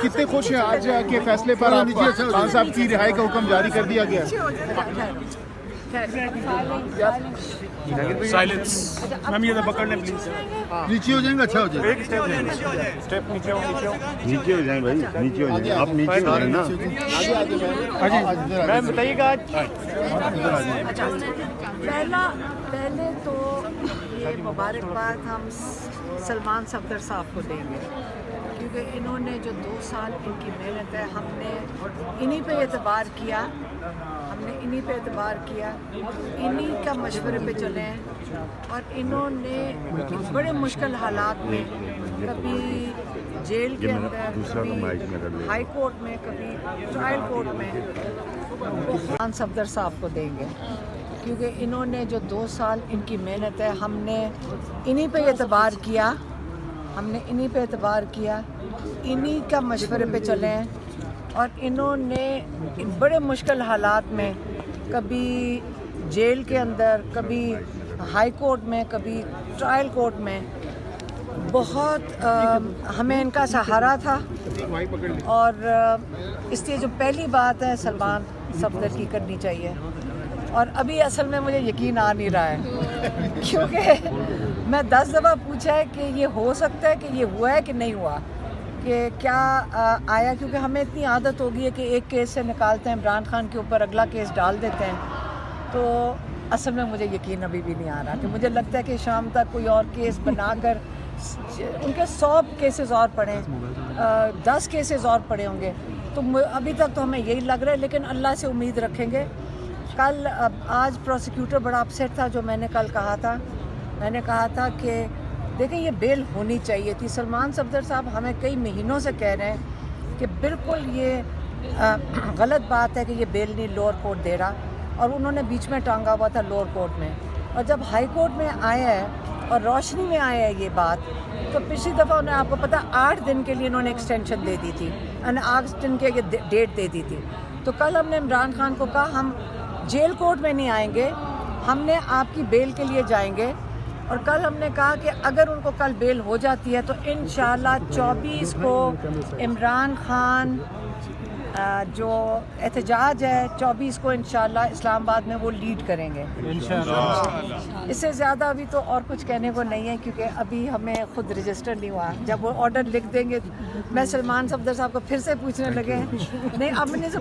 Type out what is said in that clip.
کتنے خوش ہیں آج کے فیصلے پر؟ خان صاحب کی رہائی کا حکم جاری کر دیا گیا سائلنس میم یہ پکڑ لیں پلیز. نیچے ہو جائیں گے, اچھا ہو جائے گا. اسٹیپ نیچے ہو نیچے ہو جائیں بھائی, نیچے ہو جائیں. آپ نیچے ہو جائیں نا. میم بتائیے گا آج. پہلے تو یہ مبارکباد ہم سلمان صفدر صاحب کو دیں گے, کیونکہ انہوں نے جو 2 سال ان کی محنت ہے, ہم نے انہی پہ اعتبار کیا, انہی کا مشورے پہ چلے ہیں. اور انہوں نے بڑے مشکل حالات میں, کبھی جیل کے اندر, کبھی ہائی کورٹ میں, کبھی ٹرائل کورٹ میں, سلمان صفدر صاحب کو دیں گے, کیونکہ انہوں نے جو 2 سال ان کی محنت ہے, ہم نے انہی پہ اعتبار کیا, انہی کا مشورے پہ چلے ہیں. اور انہوں نے بڑے مشکل حالات میں, کبھی جیل کے اندر, کبھی ہائی کورٹ میں, کبھی ٹرائل کورٹ میں, بہت ہمیں ان کا سہارا تھا. اور اس لیے جو پہلی بات ہے سلمان صفدر کی کرنی چاہیے. اور ابھی اصل میں مجھے یقین آ نہیں رہا ہے, کیونکہ میں 10 دفعہ پوچھا ہے کہ یہ ہو سکتا ہے کہ یہ ہوا ہے کہ نہیں ہوا, کہ کیا آیا, کیونکہ ہمیں اتنی عادت ہو گئی ہے کہ ایک کیس سے نکالتے ہیں عمران خان کے اوپر, اگلا کیس ڈال دیتے ہیں. تو اصل میں مجھے یقین ابھی بھی نہیں آ رہا, کہ مجھے لگتا ہے کہ شام تک کوئی اور کیس بنا کر ان کے 100 کیسز اور پڑے, 10 کیسز اور پڑے ہوں گے. تو ابھی تک تو ہمیں یہی لگ رہا ہے, لیکن اللہ سے امید رکھیں گے. آج پروسیکیوٹر بڑا اپسیٹ تھا, جو میں نے کل کہا تھا کہ دیکھیں یہ بیل ہونی چاہیے تھی. سلمان صفدر صاحب ہمیں کئی مہینوں سے کہہ رہے ہیں کہ بالکل یہ غلط بات ہے کہ یہ بیل نہیں لوور کورٹ دے رہا, اور انہوں نے بیچ میں ٹانگا ہوا تھا لوور کورٹ میں. اور جب ہائی کورٹ میں آیا ہے اور روشنی میں آیا ہے یہ بات, تو پچھلی دفعہ انہیں, آپ کو پتہ, 8 دن کے لیے انہوں نے ایکسٹینشن دے دی تھی, 8 دن کے ڈیٹ دے دی تھی. تو کل ہم نے عمران خان کو کہا ہم جیل کورٹ میں نہیں آئیں گے, ہم نے آپ کی بیل کے لیے جائیں گے. اور کل ہم نے کہا کہ اگر ان کو کل بیل ہو جاتی ہے تو انشاءاللہ 24 کو عمران خان جو احتجاج ہے 24 کو انشاءاللہ اسلام آباد میں وہ لیڈ کریں گے انشاءاللہ. اس سے زیادہ ابھی تو اور کچھ کہنے کو نہیں ہے, کیونکہ ابھی ہمیں خود رجسٹر نہیں ہوا. جب وہ آرڈر لکھ دیں گے, میں سلمان صفدر صاحب کو پھر سے پوچھنے لگے ہیں, نہیں اب